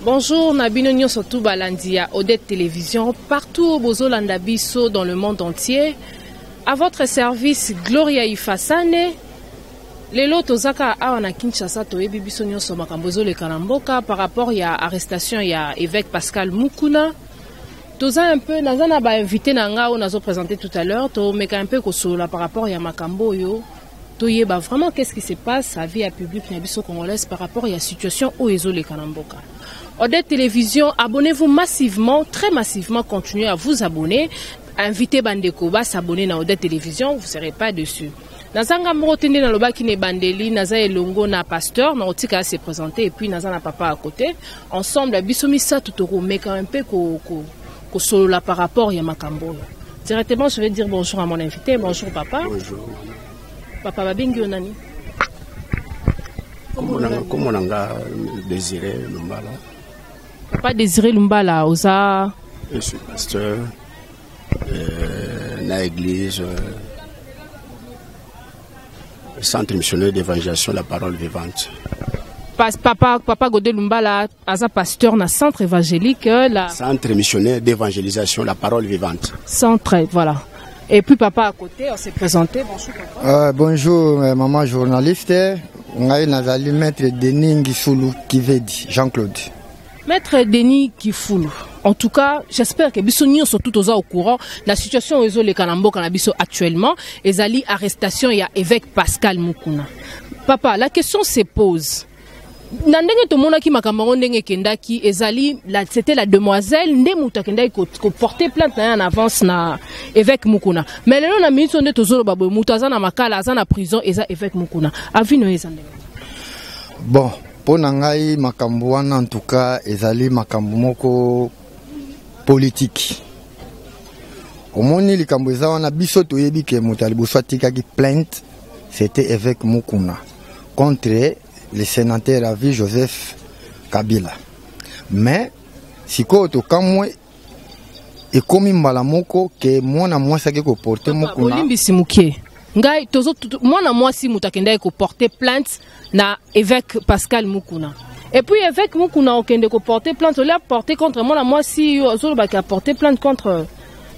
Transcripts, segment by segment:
Bonjour, Nabino surtout Balandia, Odette Télévision, partout au Bozolanda Bisso dans le monde entier. À votre service, Gloria Ifasane. Lelo tozaka awana Kinshasa toyebi biso nyonso makambozo le kalamboka par rapport à arrestation ya évêque Pascal Mukuna. Toza un peu nazana ba invité nanga on nazo présenté tout à l'heure to meka un peu kosola par rapport à makambo yo. Toyeba vraiment qu'est-ce qui se passe à vie à public na biso congolaise par rapport à la situation au ezo le kalamboka. Odette Télévision, abonnez-vous massivement, très massivement, continuez à vous abonner. Invitez Bandekoba s'abonner à Odette Télévision, vous ne serez pas dessus. Nazanga Morotende na loba kine bandeli, naza elongo na pasteur, na otika se présenter et puis naza na papa à côté. Ensemble, bisomisa tutoro meka un peu ko solo la par rapport ya makambo. Directement, je vais dire bonjour à mon invité. Bonjour papa. Bonjour. Papa babingi onani. Comment on a désiré Lumbala? Papa Désiré Lumbala, osa. Je suis pasteur dans l'église, centre missionnaire d'évangélisation, la parole vivante. Papa Godé Lumbala, asa pasteur dans centre évangélique, la. Centre missionnaire d'évangélisation, la parole vivante. Centre, voilà. Et puis papa à côté, on s'est présenté. Bonjour papa. Bonjour maman journaliste. On a eu maître Denis Ngisulu Kivedi, Jean-Claude. Maître Denis Kifoulou. En tout cas, j'espère que Bissonio sont tous au courant de la situation où les Kalambo Kanabiso actuellement. Et ali arrestation il y a évêque Pascal Mukuna. Papa, la question se pose. Nandenge to mona ki makambo ndenge kendaki ezali c'était la demoiselle ndemuta kendaki ko porter plainte en avance na évêque Mukuna. Mais lelo na minute onde tozolo babo mutaza na makala aza na prison eza évêque Mukuna. Avino ezande. Bon, pour nangai makambo wana en tout cas ezali makambo moko politique. Omoni likambo eza wana biso toyebi ke mutali boswatika ki plainte c'était évêque Mukuna contre le sénateur à vie Joseph Kabila. Mais si koto kamwe et comme mbalamoko que mwana mwasi ke ko porter Mukuna. Olimbisi mukie. Ngai tozo mwana mwasi mutakenda ko porter plainte na évêque Pascal Mukuna. Et puis évêque Mukuna okende ko porter plainte, il a porté contre mwana mwasi ozolo ba ka porter plainte contre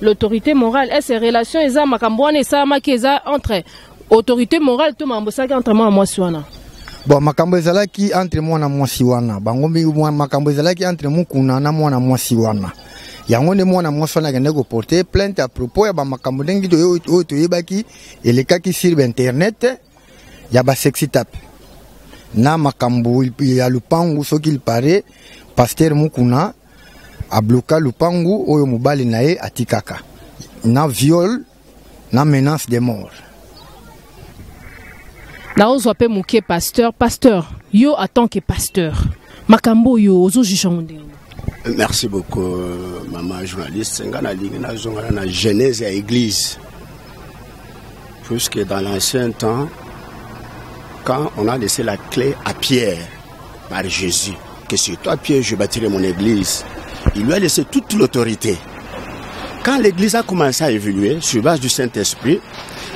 l'autorité morale. Et ces relations eza makambo wana esa makeza entre autorité morale to mambosaki entre mwana mwasi wana. Bon, makambo ezalaki entre mwana mwasi wana. Bangombi makambo ezalaki entre Mukuna na mwana mwasi wana. Yango ne mwana mwasi wana kende ko porter plainte à propos ya ba makambo dengi to yebaki elekaki sur internet ya ba sexy tap. Na makambo ya lupangu soki il paraît pasteur Mukuna a bloqué lupangu oyo mobali na ye atikaka. Na viol na menace de mort. Naozo ape mukie pasteur, yo en tant que pasteur, makambo yo ozo jishangonde. Merci beaucoup maman journaliste. Ngana lingina zonga na genèse à église. Puisque dans l'ancien temps, quand on a laissé la clé à Pierre par Jésus, que sur toi Pierre je bâtirai mon église, il lui a laissé toute l'autorité. Quand l'église a commencé à évoluer sur base du Saint-Esprit,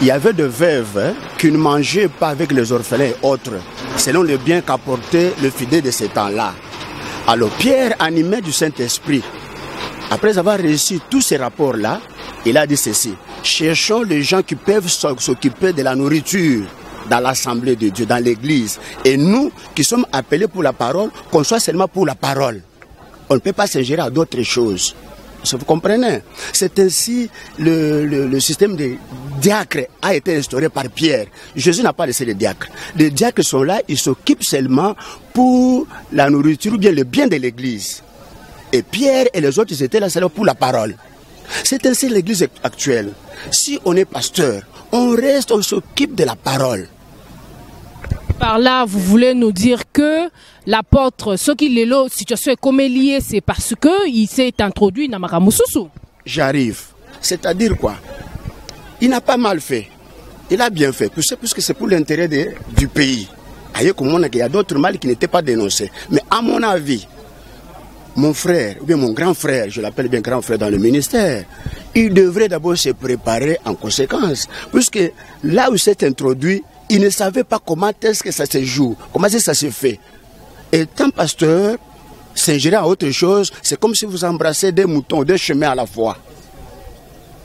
il y avait des veuves qui ne mangeaient pas avec les orphelins et autres, selon le bien qu'apportait le fidèle de ces temps-là. Alors Pierre, animé du Saint-Esprit, après avoir reçu tous ces rapports-là, il a dit ceci: cherchons les gens qui peuvent s'occuper de la nourriture dans l'assemblée de Dieu, dans l'église. Et nous qui sommes appelés pour la parole, qu'on soit seulement pour la parole. On ne peut pas s'ingérer à d'autres choses. Vous comprenez? C'est ainsi le système de diacres a été instauré par Pierre. Jésus n'a pas laissé les diacres. Les diacres sont là, ils s'occupent seulement pour la nourriture ou bien le bien de l'église. Et Pierre et les autres, ils étaient là seulement pour la parole. C'est ainsi l'église actuelle. Si on est pasteur, on reste, on s'occupe de la parole. Par là, vous voulez nous dire que l'apôtre, ce qui est là, situation est comme liée, c'est parce qu'il s'est introduit dans Makamususu. J'arrive. C'est-à-dire quoi? Il n'a pas mal fait. Il a bien fait, puisque c'est pour l'intérêt du pays. Ailleurs, il y a d'autres mal qui n'étaient pas dénoncés. Mais à mon avis, mon frère, ou bien mon grand frère, je l'appelle bien grand frère dans le ministère, il devrait d'abord se préparer en conséquence. Puisque là où il s'est introduit, il ne savait pas comment est-ce que ça se joue, comment est-ce que ça se fait. Étant pasteur, s'ingérer à autre chose, c'est comme si vous embrassez des moutons, deux chemins à la fois.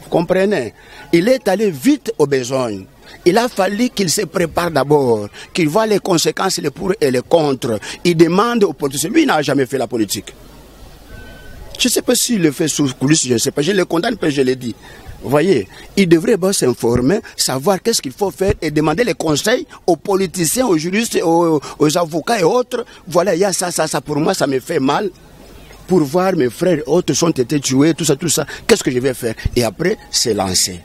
Vous comprenez? Il est allé vite aux besognes. Il a fallu qu'il se prépare d'abord, qu'il voit les conséquences, les pour et les contre. Il demande aux politiciens. Lui, il n'a jamais fait la politique. Je ne sais pas s'il le fait sous coulisses, je ne sais pas. Je le condamne, mais je l'ai dit. Vous voyez, il devrait bien s'informer, savoir qu'est-ce qu'il faut faire et demander les conseils aux politiciens, aux juristes, aux avocats et autres. Voilà, il y a ça, pour moi, ça me fait mal. Pour voir mes frères et autres sont été tués, tout ça. Qu'est-ce que je vais faire? Et après, c'est lancé.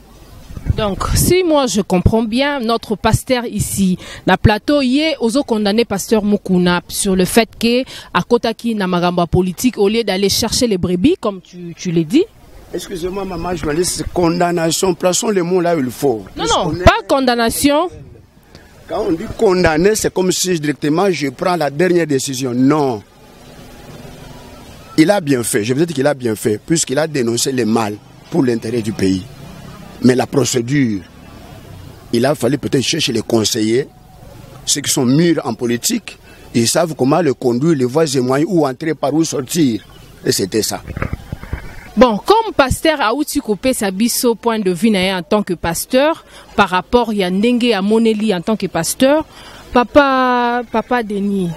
Donc, si moi je comprends bien, notre pasteur ici, na plateau, hier, oso condamné pasteur Mukuna sur le fait que, à Kotaki, na magamba politique, au lieu d'aller chercher les brebis, comme tu l'as dit. Excusez-moi, maman journaliste, condamnation, plaçons les mots là où il faut. Non, pas condamnation. Quand on dit condamner, c'est comme si directement je prends la dernière décision. Non. Il a bien fait, je veux dire qu'il a bien fait, puisqu'il a dénoncé le mal pour l'intérêt du pays. Mais la procédure, il a fallu peut-être chercher les conseillers, ceux qui sont mûrs en politique, ils savent comment le conduire, les voies et moyens, où entrer, par où sortir. Et c'était ça. Bon, comme pasteur a outi coupé sa biso point de vue en tant que pasteur, par rapport à Ndenge à Moneli en tant que pasteur, Papa Denis.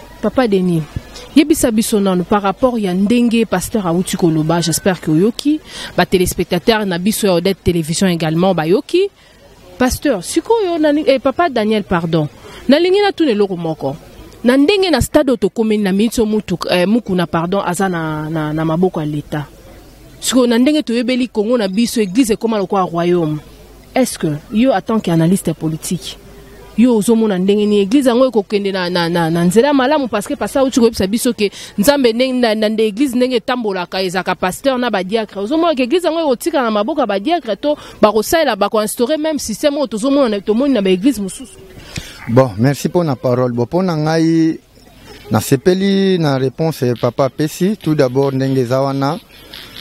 Yebisa biso non par rapport à Ndenge pasteur a outi koloba, j'espère que yoki, ba téléspectateurs na biso Odette télévision également ba yoki. Pasteur, siko yo nani papa Daniel pardon. Na lingi na tune loko moko. Na Ndenge na stade to komeni na mitso mukuna pardon azana na maboko ya l'État. Siko na Ndenge to yebeli Congo na biso église comme le royaume. Est-ce que yo en tant qu'analyste politique yo ozomona ndenge ni église ngo ekokende na nzela malamu parce que pasa uti ko bisa biso ke nzambe ndenge église ndenge tambolaka ezaka pasteur na ba diacre ozomona ke église ngo otika na maboka ba diacre to ba kosaila ba ko instaurer même système ozomona to moni na ba église mususu. Bon, merci pour la parole. Bon, pour ngai na sepeli na réponse papa Pesi tout d'abord ndenge zawana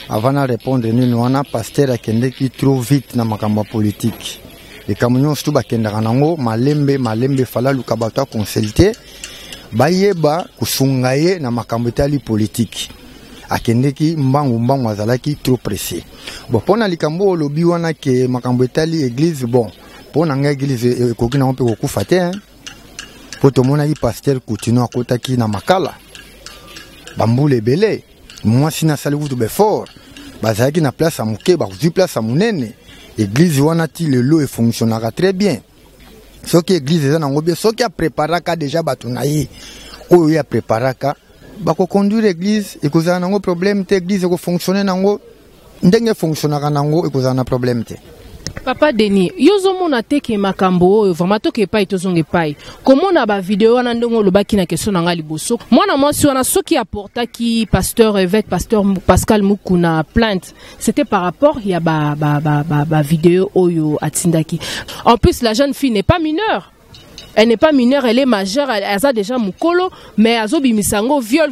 avant de répondre ni wana pasteur akende ki trop vite na makambo politique. Les camions surtout bakendaka nango malembe fala luka bato consulter bayeba kusungaye na makambo etali politique akendeki mbangu azalaki trop pressé. Bon pona likambo lobi wana ke makambo etali église bon pona nga église koki na mpe kokufa te hein po tomona ki pasteur continue akotaki na makala bambule belé moi sina sali kutu be fort bazalaki na place à moke bakuzwi place à munene. L'église wanati le lot et fonctionnera très bien. Ce qui église est en bien, ce qui a préparé déjà batunaï, ou il a préparé bako conduire l'église et que ça n'a pas problème, l'église est fonctionner nango, ndenge fonctionnera nango et que ça n'a problème te. Papa Denis, yozo mona teke makambo vraiment to ke pai to zonge pai. Comment na ba vidéo wana ndongo lo baki na question na ngali boso. Mwana mwasi wana soki apporta ki pasteur évêque pasteur Pascal Mukuna plainte. C'était par rapport il y a ba vidéo oyo atindaki. En plus la jeune fille n'est pas mineure. Elle n'est pas mineure, elle est majeure, elle a déjà mukolo, mais azobi misango viol,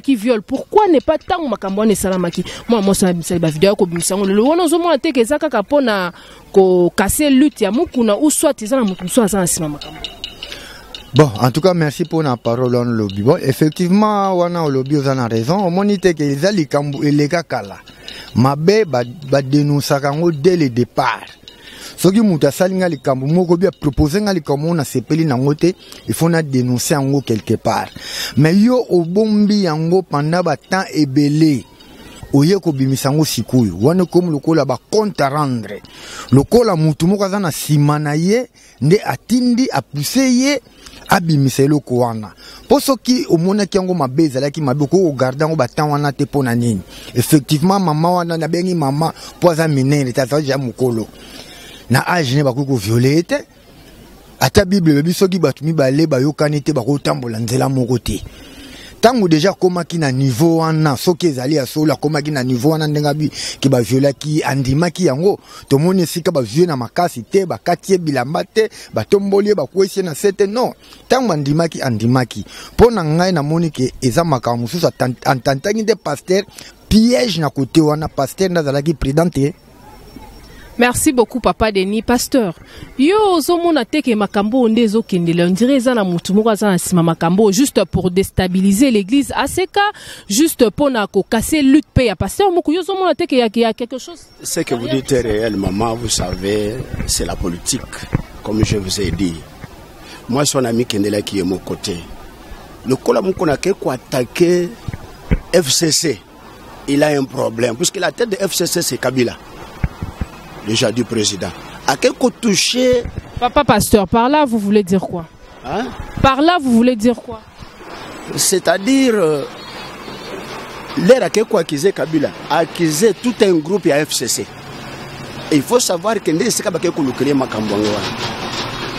qui viol. Pourquoi n'est pas tant makambo ne salamaki? Moi ça ba vidéo ko misango le wono zo mo teke zaka kapona ko casser lutte ya mukuna ou soit izana mutu so azana sima makambo. Bon, en tout cas, merci pour la parole en lobby. Bon, effectivement, on a lobby, on a raison. On monite que les alikambu et les kakala. Mabe ba dénoncer dès le départ. Ce qui m'a salinga les cambo moko bien proposé nga les cambo na sepeli na ngote il faut na dénoncer en quelque part mais yo obombi yango pendant ba temps ebelé oye ko bimisango sikuyu wana comme lokola ba compte rendre lokola mutu moko za na simana ye nde atindi a pousser ye abimiselo ko wana poso ki omona ki yango mabeza laki maboko o garder ngo ba temps wana te pona nini effectivement mama wana na bengi mama poza minene tata ja mukolo na âge ne bako violer te ata bible biso ki batu mibale ba yokani te bako tambola nzela moko te tango déjà komaki na niveau wana soki ezali asola komaki na niveau wana ndenga bi ki ba viola ki andimaki yango to moni sika ba vieux na makasi te ba katie bilamba te ba tombolie ba kwesi na sete non tango andimaki pona ngai na moni ke eza makambo mususu entantangi de pasteur piège na côté wana pasteur ndazalaki prudente Merci beaucoup Papa Denis. Pasteur, yo ozomona teke makambo ndezo kendele, on dirait zana mutu moko zana sima makambo juste pour déstabiliser l'église ACK, juste pour na ko casser lutte paix ya pasteur moko yo ozomona teke ya quelque chose. Ce que vous dites est réel, maman, vous savez, c'est la politique, comme je vous ai dit. Moi, son ami Kendele qui est mon côté. Le Kolamoko n'a qu'à attaquer FCC. Il a un problème, puisque la tête de FCC c'est Kabila. Déjà du président. À quel coup toucher. Papa Pasteur, par là vous voulez dire quoi? Hein? Par là vous voulez dire quoi? C'est-à-dire, l'air à quel coup accuser Kabila, accuser tout un groupe à FCC. Et il faut savoir que c'est Kabila qui a créé Makambongo.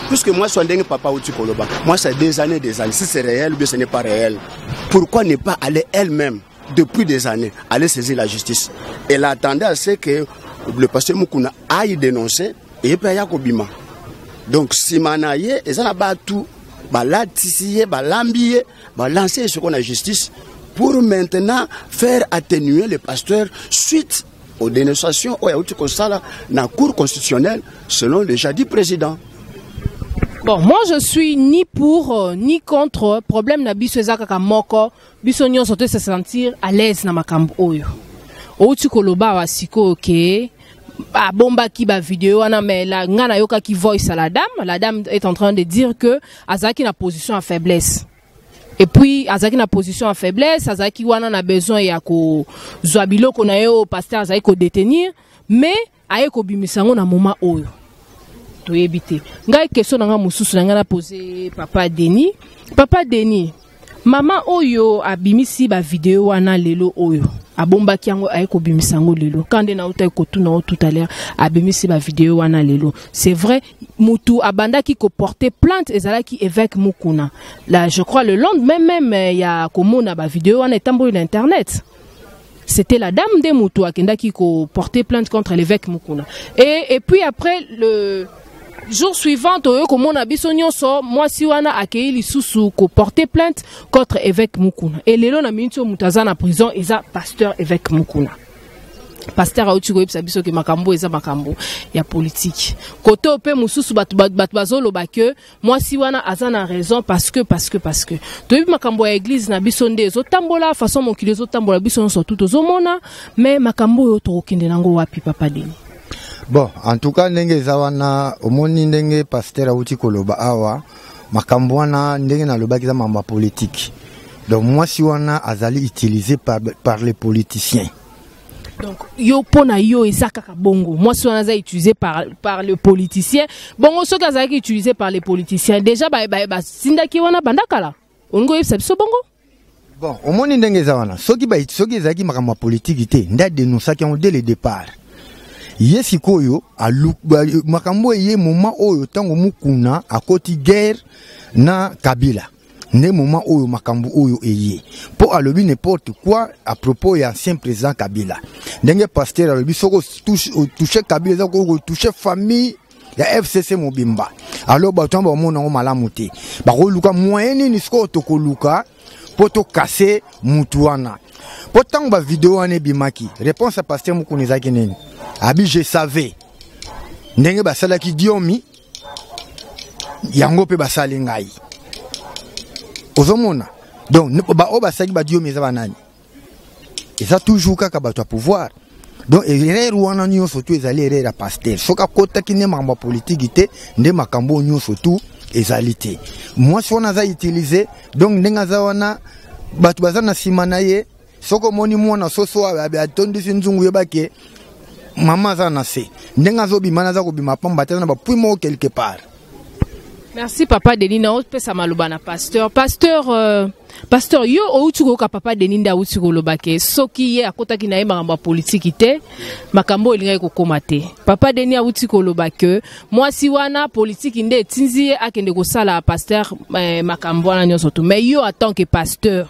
Puisque moi, je suis papa ou Koloba. Moi, c'est des années. Si c'est réel ou bien ce n'est pas réel, pourquoi ne pas aller elle-même, depuis des années, aller saisir la justice? Elle attendait à ce que le pasteur Moukouna aille dénoncer et puis Yakobima. Donc si manaye et ça n'a pas tout balatissier balambier balancer ce qu'on a justice pour maintenant faire atténuer les pasteurs suite aux dénonciations au Yaouti Kosala dans la Cour constitutionnelle selon le jadis président. Bon, moi je suis ni pour ni contre. Problème na biso ezaka moko biso nyon sote se sentir à l'aise na makambo oyo. Outi koloba wa siko ok. Ba bomba ki ba vidéo ana mais la ngana yoka ki voice à la dame est en train de dire que Azaki na position en faiblesse. Et puis Azaki na position en faiblesse, Azaki wana na besoin ya ko zwabilo ko na yo pasteur Azaki ko détenir, mais aye ko bimisango na moment oyo. To yebite. Ngai question nga mususu nga na poser Papa Denis. Papa Denis, maman oyo abimisi ba vidéo wana lelo oyo. Abomba kiango aiko bimisango lelo. Kande na uta ko tout à l'heure abimisi ba vidéo wana lelo. C'est vrai, mutu abanda ki ko porter plainte ezala ki évêque Mukuna. Là, je crois le lendemain même il y a komona ba vidéo wana etambo sur internet. C'était la dame de mutu akenda ki ko porter plainte contre l'évêque Mukuna. Et puis après le jour suivant, comme on a bisogno so, moi si wana accueilli les sous ko porter plainte contre évêque Mukuna. Et les lona minto mutazana en prison eza pasteur évêque Mukuna. Pasteur a utugo ipsa biso ke makambo eza makambo ya politique. Koto ope mususu batu bazolo ba que moi si wana azana raison parce que to bi makambo ya église na biso nde zo tambola façon mokili zo tambola biso so tout ozomona mais makambo yo to okende nango wapi Papa Denis. Bon, en tout cas, ndenge zawana omoni ndenge pasteur auti koloba awa makambo wana ndenge na loba kiza mamba politique. Donc moi si wana azali utilisé par les politiciens. Donc yo pona yo ezaka bongo. Moi si wana za utilisé par les politiciens. Bongo so kaza ki utilisé par les politiciens. Déjà ba sindaki wana bandakala. Ongo yebisa biso bongo. Bon, omoni ndenge zawana soki ezaki makambo politique te nda dénonçaki dès le départ. Yesi koyo makambo ye moment oyo tango Mukuna akoti guerre na Kabila ne moment oyo makambo oyo eye po alobi n'importe quoi à propos ya ancien président Kabila ndenge pasteur alobi soko toucher Kabila za ko toucher famille ya FCC mobimba alors batamba omona ngo malamu te ba ko luka moyen ni soko to ko luka po to casser mutuana po tango ba vidéo ane bimaki réponse à pasteur Mukuna zaki nini. Abi je savais ndenge basala ki diomi yango pe basali ngai ozomona donc ba o basaki ba diomi za banani eza toujours kaka bato à pouvoir donc erreur wana nyonso tu ezali erreur ya pasteur soka kota ki ne mamba politique te nde makambo nyonso tu ezali te moi so na za utiliser donc ndenga za wana bato bazana simana ye soko moni mwana soso atondi sinzungu yebake maman za nase ndenga zo bimana za ko bima pamba tena ba puimo quelque part. Merci Papa Denis na pesa maloba na pasteur yo outuko ka Papa Denis nda outuko lobake soki ye akota ki na ye makambo politique te makambo elinga ko komate Papa Denis outuko lobake moi si wana politique nde tinzi akende ko sala pasteur makambo wana nyonso to mais yo en tant que pasteur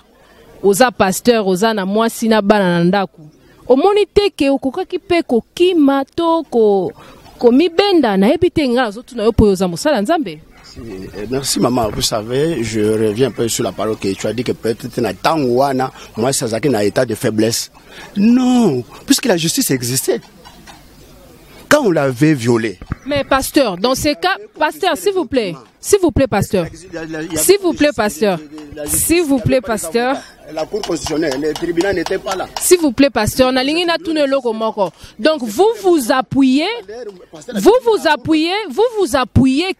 oza na moi si na bana na ndaku omoni teke okokaki pe ko kima to ko mibenda na ebite ngala zotu na yo po yoza mosala nzambe. Merci maman, vous savez, je reviens un peu sur la parole que tu as dit que peut-être na tangwana moi ça zaki na état de faiblesse. Non, puisque la justice existait. quand on l'avait violé. Mais pasteur, dans ces cas, pasteur, s'il vous plaît, pasteur, s'il vous plaît, pasteur, s'il vous plaît, pasteur. La Cour constitutionnelle, le tribunal n'était pas là. S'il vous plaît, pasteur, donc vous appuyez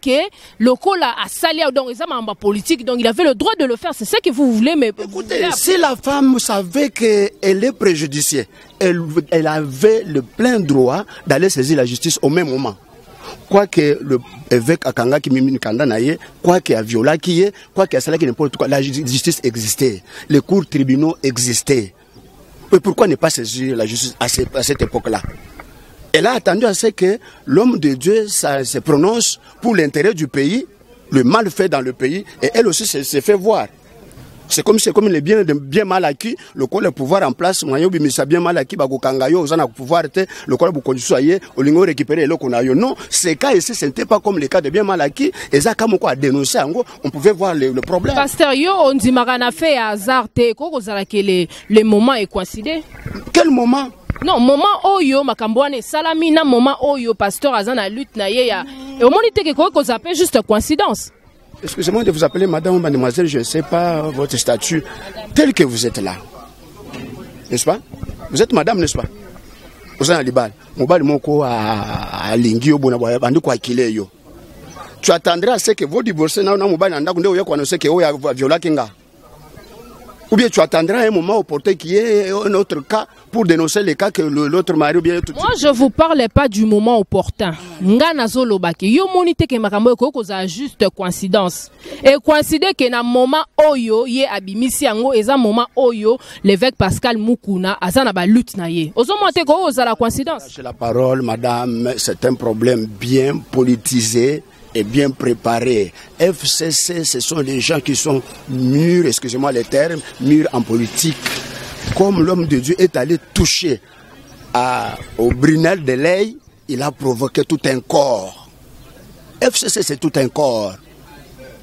que le col a sali donc ils ont politique, donc il avait le droit de le faire. C'est ce que vous voulez, mais écoutez, si la femme savait qu'elle est préjudiciée, elle avait le plein droit d'aller saisir la justice au même moment. Quoi que le évêque Akanga qui mimi kanda naie, quoi qu'il a violé qui est, quoi qu'il a salé qui n'importe quoi, la justice existait, les cours tribunaux existaient. Et pourquoi ne pas saisir la justice à cette époque-là? Elle a attendu à ce que l'homme de Dieu se prononce pour l'intérêt du pays, le mal fait dans le pays, et elle aussi se fait voir. C'est comme les bien mal acquis, le coup le pouvoir en place, mais ça bien mal acquis, bagokangayo, aux en pouvoir, le coup le conduit au lingo récupérer le konayo. Non, ces cas ici, ce n'était pas comme les cas de bien mal acquis, et ça, comme quoi, dénoncer, on pouvait voir le problème. Pasteur, on dit marana fait hasard, les moments est coïncidé. Quel moment? Non, moment oyo, makambouane, salamina, moment oyo, pasteur, azana lutte na yeya. Et au moment où il y a juste coïncidence. Excusez-moi de vous appeler madame ou mademoiselle, je ne sais pas votre statut, tel que vous êtes là. N'est-ce pas? Vous êtes madame, n'est-ce pas? Vous êtes à Libal. Tu attendras à ce que vous divorcez, ou bien tu attendras un moment opportun qui est un autre cas pour dénoncer les cas que l'autre mari ou bien tout. Moi je vous parle pas du moment opportun. Nga zolo baki yo monite ke makambo ko koza juste coïncidence. Et coïncider que na moment oyo ye abimisi yango eza moment oyo l'évêque Pascal Mukuna azana ba lutte na ye. Ozo monte ko oza la coïncidence. C'est la parole madame, c'est un problème bien politisé et bien préparé. FCC, ce sont les gens qui sont mûrs, excusez-moi les termes, mûrs en politique. Comme l'homme de Dieu est allé toucher au brunel de l'œil, il a provoqué tout un corps. FCC, c'est tout un corps.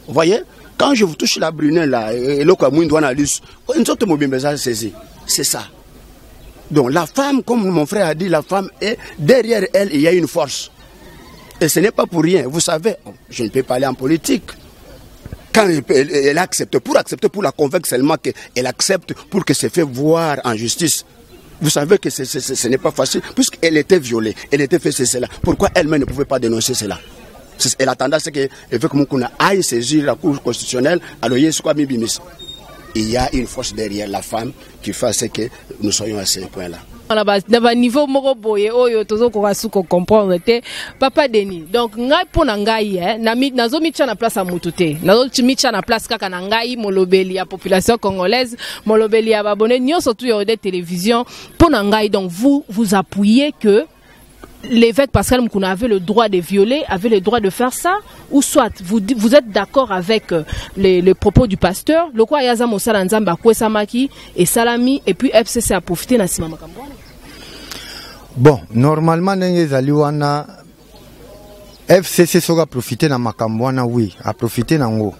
Vous voyez, quand je vous touche la brunelle là, c'est ça. Donc la femme, comme mon frère a dit, la femme est derrière elle, il y a une force. Et ce n'est pas pour rien. Vous savez, je ne peux pas aller en politique. Quand elle accepte, pour la convaincre seulement qu'elle accepte pour que se fait voir en justice. Vous savez que ce n'est pas facile, puisqu'elle était violée, elle était fait cela. Pourquoi elle-même ne pouvait pas dénoncer cela? Elle attendait à ce que l'évêque Mukuna aille saisir la Cour constitutionnelle. Alors, il y a une force derrière la femme qui fait ce que nous soyons à ce point-là. Dans niveau moko boye oyo tozo ko kasuko comprendre te papa Denis. Donc ngai pona ngai nazo mitcha na place a mutute. Nazo mitcha na place kaka na ngai molobeli ya population congolaise, molobeli ya babone nyonso tu yo de télévision pona ngai. Donc vous appuyez que l'évêque Pascal Mukuna avait le droit de violer, avait le droit de faire ça, ou soit vous êtes d'accord avec les propos du pasteur, le quoi yaza mosala nzamba kwesamaki et salami et puis FCC a profité na sima makambo. Bon, normalement ndenge zaliwana FCC soka profiter na makambo wana, oui, a profiter nango.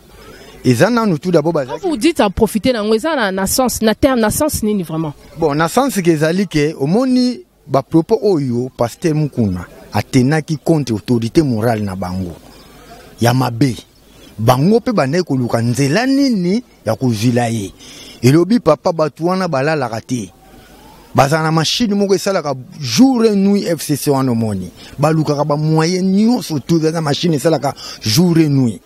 Ezana nous tout d'abord bazaki. Vous dites à profiter nango, ezana na sens, na terme na sens nini vraiment? Bon, na sens que ezali ke omoni ba propos oyo pasteur Mukuna atenaki contre autorité morale na bango ya mabe bango pe banaye koluka nzela nini ya kozila ye elobi papa batu wana balalaka te bazana machine moko esalaka jour et nuit. FCC wana moni balukaka ba moyen nyonso to za machine esalaka jour et nuit.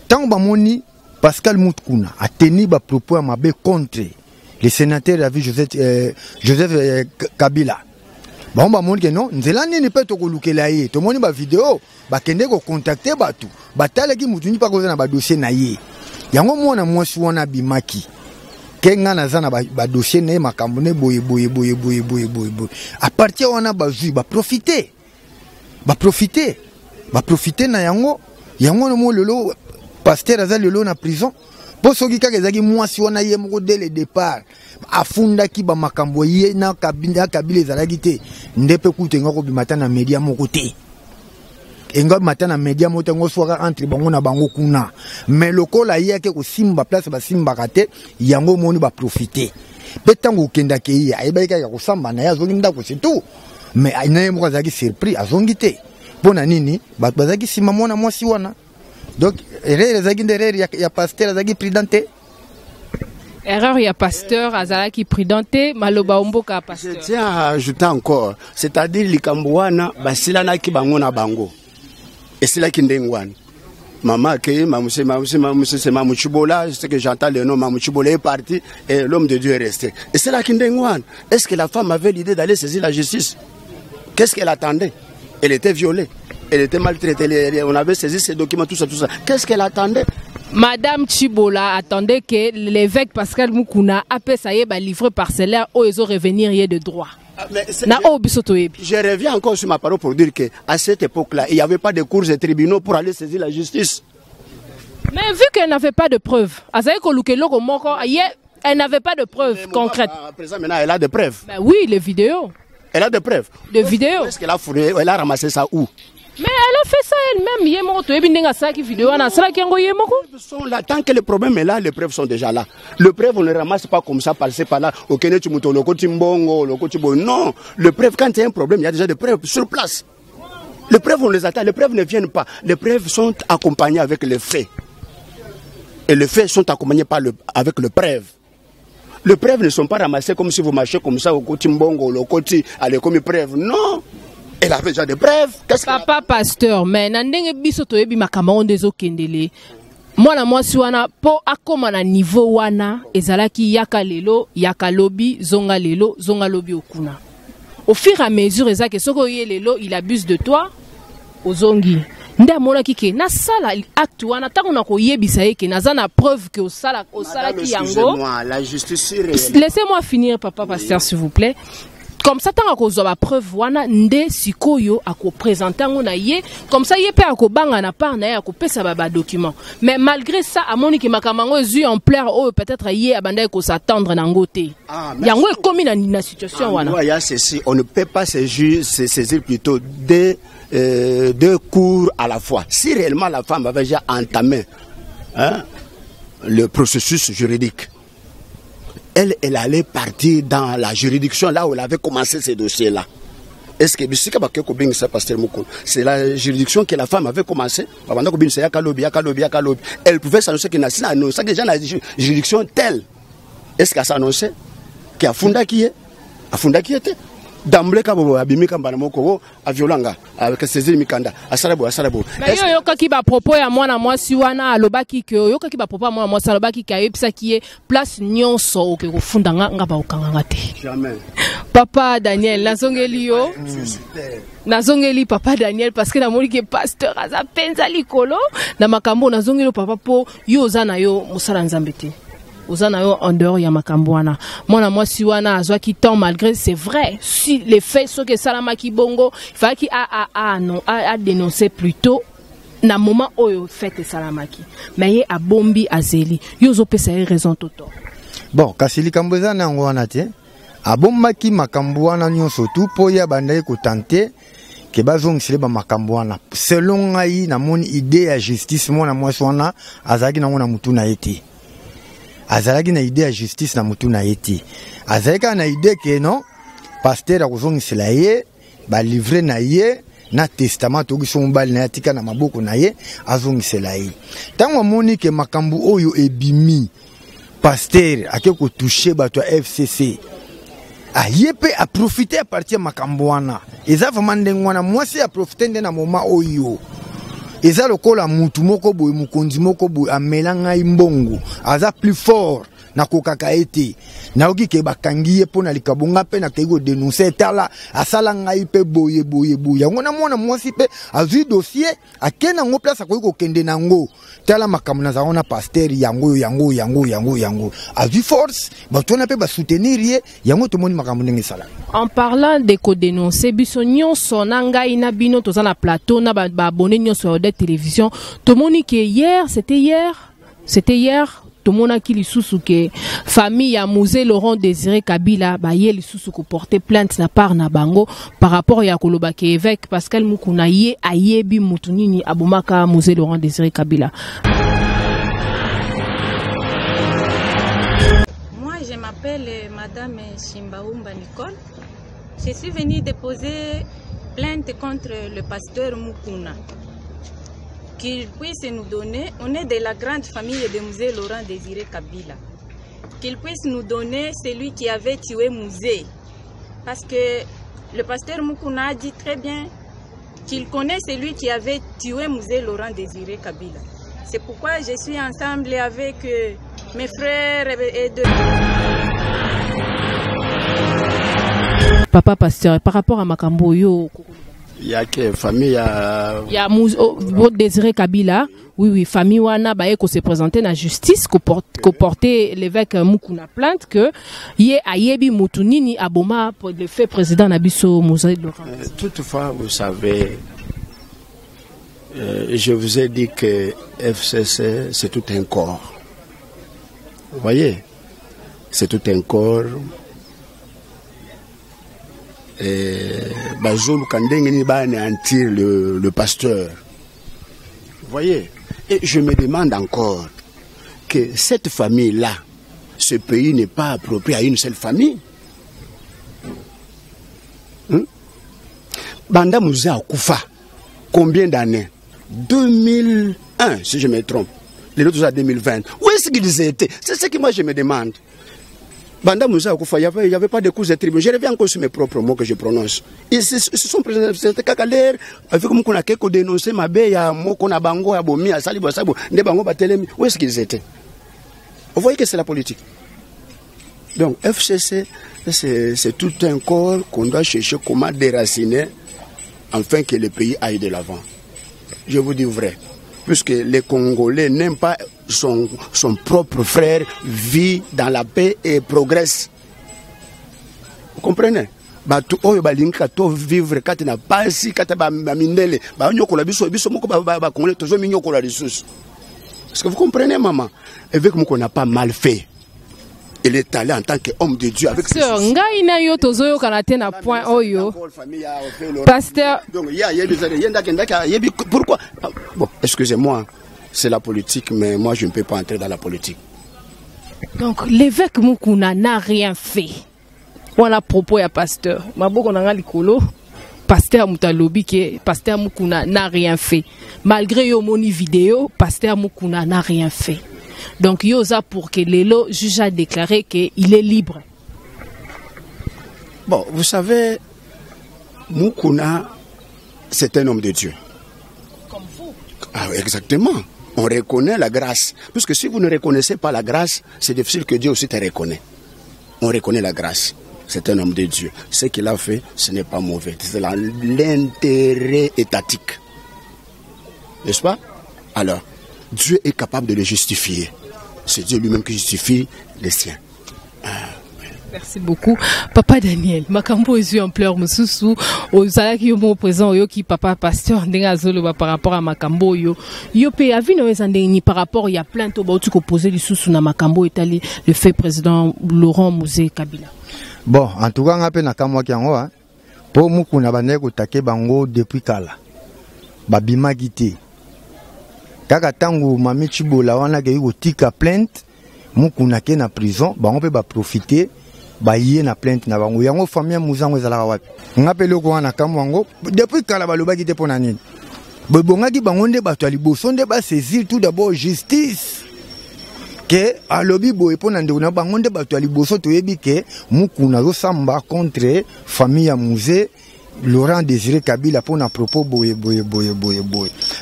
Tant bamoni Pascal Mukuna ateni ba propos ya mabe contre le sénateur David Joseph Kabila. Bon ba moni ke non nzela nini pe to kolukela ye to moni ba vidéo ba kende ko contacter batu batala ki mutu ni pa koza na ba dossier na ye yango mona mwasi wana bimaki kenga na zana ba dossier na makambo ne boye a partir wana ba zui ba profiter na yango no mo lelo pasteur azali lelo na prison posoki kaka ezaki mwasi wana ye moko dès le départ afunda ki ba makambo ye na kabinda kabile ezalaki te ndepe kutenga ko bimata na media moko te enga bimata na media moko ngo swaka entre bango na bango kuna mais lokola ye ke ko simba place ba simba kate yango moni ba profiter petango kenda ke ye ayeba ka ko samba na ya zoki ndako c'est tout mais naye moko azaki surpris azongi te pona nini bato bazaki sima mwana mwasi wana donc erreur ezaki erreur ya pasteur azaki prudente. Erreur ya pasteur azalaki prudente maloba omboka pasteur. Je tiens à ajouter encore, c'est-à-dire likambo wana basilanaki bango na bango esilaki ndenge wana. Maman que Mamou Chibola, c'est que j'entends le nom Mamou Chibola est parti et l'homme de Dieu est resté. Et c'est là qu'il Ndengwan. Est-ce que la femme avait l'idée d'aller saisir la justice? Qu'est-ce qu'elle attendait? Elle était violée, elle était maltraitée, on avait saisi ses documents, tout ça. Qu'est-ce qu'elle attendait? Madame Chibola attendait que l'évêque Pascal Mukuna appelle ça y est livre parcellaire où ils ont revenir de droit. Je reviens encore sur ma parole pour dire qu'à cette époque-là, il n'y avait pas de cours et tribunaux pour aller saisir la justice. Mais vu qu'elle n'avait pas de preuves, elle n'avait pas de preuves concrètes. À présent, maintenant, elle a des preuves. Ben oui, les vidéos. Elle a des preuves. Des vidéos. Est-ce qu'elle a fourni? Elle a ramassé ça où? Mais elle a fait ça elle-même. Tant que le problème est là, les preuves sont déjà là. Les preuves, on ne les ramasse pas comme ça, par-ci, par-là. Non, le preuve, quand il y a un problème, il y a déjà des preuves sur place. Les preuves, on les attend. Les preuves ne viennent pas. Les preuves sont accompagnées avec les faits. Et les faits sont accompagnés avec les preuves. Les preuves ne sont pas ramassées comme si vous marchez comme ça au côté Mbongo, au côté, allez, comme preuve. Non! Elle avait déjà des preuves. Papa pasteur, mais nandenge biso toyebi makambo ndezo kendele. Mwana mwasi wana po akoma na niveau wana ezalaki yaka lelo, yaka lobi, zonga lelo, zonga lobi okuna. Au fur et à mesure ezake soko ye lelo, il abuse de toi, ozongi. Nda mona kike na sala acte wana tango na koyebisa yeke naza na preuve que osala ki yango. La justice est réelle. Laissez-moi finir papa pasteur s'il vous plaît. Comme ça, tant qu'on a preuve, wana nde sikoyo ako présenter on a yé comme ça yé pe ako banga na part na ako pesa baba document. Mais malgré ça, à mon ki makamango yeux en pleurs oh peut-être yé abanda ko s'attendre na ngote. Yango est commis na situation wana. Il y a ceci, on ne peut pas se saisir plutôt deux cours à la fois. Si réellement la femme avait déjà entamé le processus juridique, elle allait partir dans la juridiction là où elle avait commencé ces dossiers-là. Est-ce que c'est la juridiction que la femme avait commencé? Elle pouvait s'annoncer qu'il y a déjà la juridiction telle. Est-ce qu'elle s'annonçait qu'il y a Funda qui est? A Funda qui était? D'emblée, quand abimika mbanamoko a violanga avec saisir mikanda asarabo. Mais yo kaki ba propos ya mwana mwasi wana alobaki ke yo kaki ba propos mwana mwasi alobaki ka yebisa ki place nyonso oke ko funda nga ba okanga te. Jamais. Papa Daniel nazongeli yo. Nazongeli papa Daniel parce que na moni ke pasteur aza penza likolo na makambo nazongeli papa po yo zana yo musala nzambe te. Ozana en dehors ya makambo wana mwana mwasi wana azwa ki temps malgré c'est vrai si les faits sont que salama ki bongo il fallait qu'il a dénoncé plutôt na moment oyo fait salamaki mais ye a bombi azeli yozo pesa raison toto bon kasi likambo za nango wana te abombaki makambo wana nyonso tu po ya bandai ko tenter ke bazongisele ba makambo wana selon ngai na moni idée ya justice mwana mwasi wana azaki nango na mutu na yete azalaki na idée ya justice na mutu na yete azalaka na idée ke non pasteur akozongisela ye ba livrer na ye na testament to giso mbali na yatika na maboko na ye azongisela ye tango amoni ke makambo oyo ebimi pasteur ake ko toucher bato ya FCC yepe a profiter à partir makambo wana eza vraiment ndengwana mwasi a profiter nde na moment oyo eza lokola mutu moko boye mukonzi moko boye amelanga imbongo aza plus fort na kokaka ete na oki ke bakangi ye pona likabonga pe na kego dénoncer tala asala ngai pe boye yango na mwana mwasi pe azui dossier akena ngo place akoki kokende nango tala makambo na zaona pasteur yango azui force batona pe ba soutenir ye yango to moni makambo ndenge sala. En parlant de co-dénoncer biso nyonso na ngai na bino toza na plateau na ba abonné nyonso de télévision to moni que c'était hier tout le monde a qui lisusu que famille ya Musée Laurent Désiré Kabila ba ye lisusu ko porter plainte na part na bango par rapport ya koloba ke évêque Pascal Mukuna ye ayebi mutu nini abomaka Musée Laurent Désiré Kabila. Moi je m'appelle madame Shimbaumba Nicole. Je suis venue déposer plainte contre le pasteur Mukuna. Qu'il puisse nous donner, on est de la grande famille de Musée Laurent Désiré Kabila, qu'il puisse nous donner celui qui avait tué Musée. Parce que le pasteur Mukuna a dit très bien qu'il connaît celui qui avait tué Musée Laurent Désiré Kabila. C'est pourquoi je suis ensemble avec mes frères et de... Papa pasteur, par rapport à Makambo yo, il y a que famille il y a Désiré Kabila, oui famille wana ba ko se présenter na justice ko porter l'évêque Mukuna plainte que yé ayebi mutunini aboma pour le fait président Nabiso Musée Laurent. Toutefois, vous savez, je vous ai dit que FCC c'est tout un corps. Vous voyez, c'est tout un corps. Le pasteur. Vous voyez? Et je me demande encore que cette famille-là, ce pays n'est pas approprié à une seule famille. Banda Moussa Koufa, combien d'années? 2001, si je me trompe. Les autres à 2020. Où est-ce qu'ils étaient? C'est ce que moi je me demande. Banda Moussa Koufa, il n'y avait pas de cause de tribunal. Je reviens encore sur mes propres mots que je prononce. Ils se sont présentés, c'était Kakalaire, avec comme qu'on a quelque dénoncé, ma belle, il y a Mokona Bango, à Bomi, à Salibo, Sabo, Nebango, Batelemi. Où est-ce qu'ils étaient? Vous voyez que c'est la politique. Donc, FCC, c'est tout un corps qu'on doit chercher comment déraciner afin que le pays aille de l'avant. Je vous dis vrai. Puisque les Congolais n'aiment pas son propre frère, vit dans la paix et progresse. Vous comprenez? Vivre quand il n'a pas si, quand il n'a pas mindele, est-ce que vous comprenez, maman? Avec moi qu'on n'a pas mal fait. Il est allé en tant qu'homme de Dieu avec ses pasteur. Pourquoi? Bon, excusez-moi, c'est la politique, mais moi je ne peux pas entrer dans la politique. Donc l'évêque Mukuna n'a rien fait. Voilà propos à pasteur. Maboko nanga likolo. Pasteur Moutalobi que pasteur Mukuna n'a rien fait. Malgré yo moni vidéo, pasteur Mukuna n'a rien fait. Donc yosa pour que Lelo juge a déclaré qu'il est libre. Bon, vous savez, Mukuna, c'est un homme de Dieu. Comme vous. Ah, exactement. On reconnaît la grâce. Puisque si vous ne reconnaissez pas la grâce, c'est difficile que Dieu aussi te reconnaisse. On reconnaît la grâce. C'est un homme de Dieu. Ce qu'il a fait, ce n'est pas mauvais. C'est l'intérêt étatique. N'est-ce pas? Alors, Dieu est capable de le justifier. C'est Dieu lui-même qui justifie les siens. Merci beaucoup. Papa Daniel, Makambo est en pleurs, Moussou, aux alaki yo présent, yo qui papa pasteur, n'enga zolo par rapport à Makambo yo. Yo pe avi no ezandeni par rapport, il y a plein de choses qui posent les sous na Makambo etali le fait président Laurent Musée Kabila. Bon, en tout cas, on a peine à Kamwa Kiango, pour Mukuna bande ko take bango depuis kala. Babima gité. Kaka tango mami Chibola wana ke yo tika plainte, Mukuna ke na prison, bango pe ba profiter. Baye na plainte na bango yango famille muzango ezala wapi ngapele ko wana kamwango depuis kala balobaki te pona nini bobongaki bango nde bato liboso nde ba saisir tout d'abord justice que alobi boye pona ndeko na bango nde bato liboso toyebi ke Mukuna zo samba contre famille ya Musée Laurent Désiré Kabila pona propos boye.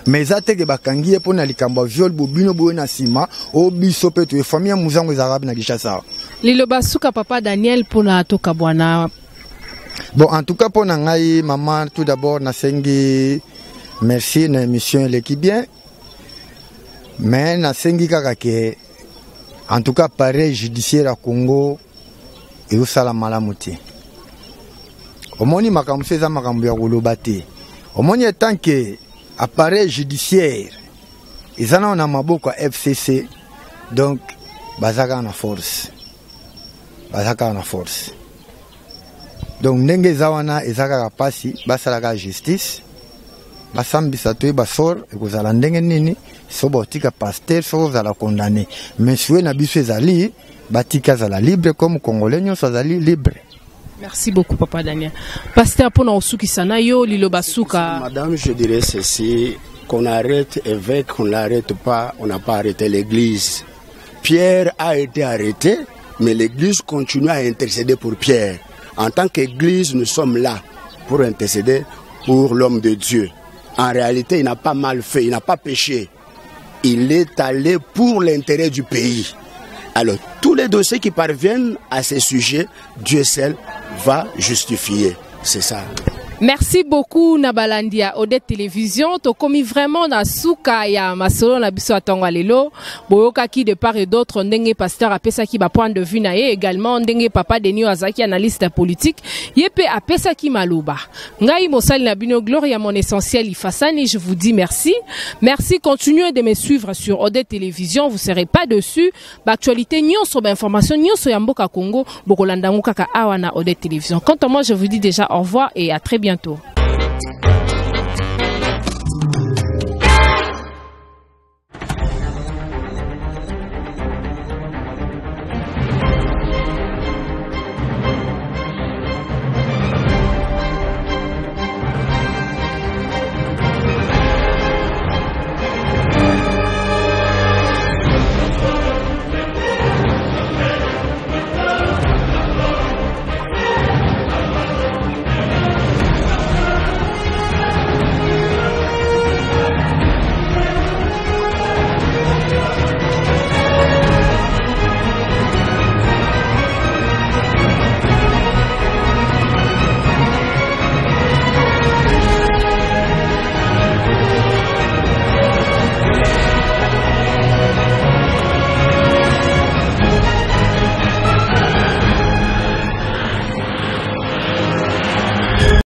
Mais ça te ke bakangi pona likamba viol bobino boye na sima o biso pe to famille ya muzango ezarabi na Kishasa. Lilo basuka papa Daniel pona toka bwana. Bon, en tout cas pour ngai maman tout d'abord na sengi merci na émission l'équipe bien. Mais na sengi kaka ke en tout cas pareil judiciaire à Congo et au sala malamuti. Omoni makambo seza makambo ya koloba te. Omoni tant que appareil judiciaire ezana na maboko ya FCC donc bazaka na force. Donc ndenge zawana ezaka pasi basalaka justice basambisa to basor ekozala ndenge nini so botika pasteur so zala condamné mais soué na biso ezali batika zala libre comme congolais nyonso azali libre. Merci beaucoup, Papa Daniel. Pasteur Ponausuki Sanayo, Lilo Basuka. Madame, je dirais ceci, qu'on arrête évêque, qu'on n'arrête pas, on n'a pas arrêté l'église. Pierre a été arrêté, mais l'église continue à intercéder pour Pierre. En tant qu'église, nous sommes là pour intercéder pour l'homme de Dieu. En réalité, il n'a pas mal fait, il n'a pas péché. Il est allé pour l'intérêt du pays. Alors, tous les dossiers qui parviennent à ces sujets, Dieu seul va justifier. C'est ça. Merci beaucoup Nabalandia Odette Télévision. To komi vraiment na suka ya masolo na biso atonga lelo. Boyoka ki de part et d'autre ndenge pasteur apesa ki ba point de vue na ye également ndenge papa Denio Azaki analyste politique. Yepe apesa ki maluba. Ngai mosali na bino Gloria mon essentiel Ifasani, je vous dis merci. Merci, continuez de me suivre sur Odette Télévision, vous serez pas dessus. Actualité nyonso ba information nyonso ya mboka Congo, bokolanda ngo kaka awa na Odette Télévision. Quant à moi, je vous dis déjà au revoir et à très bientôt.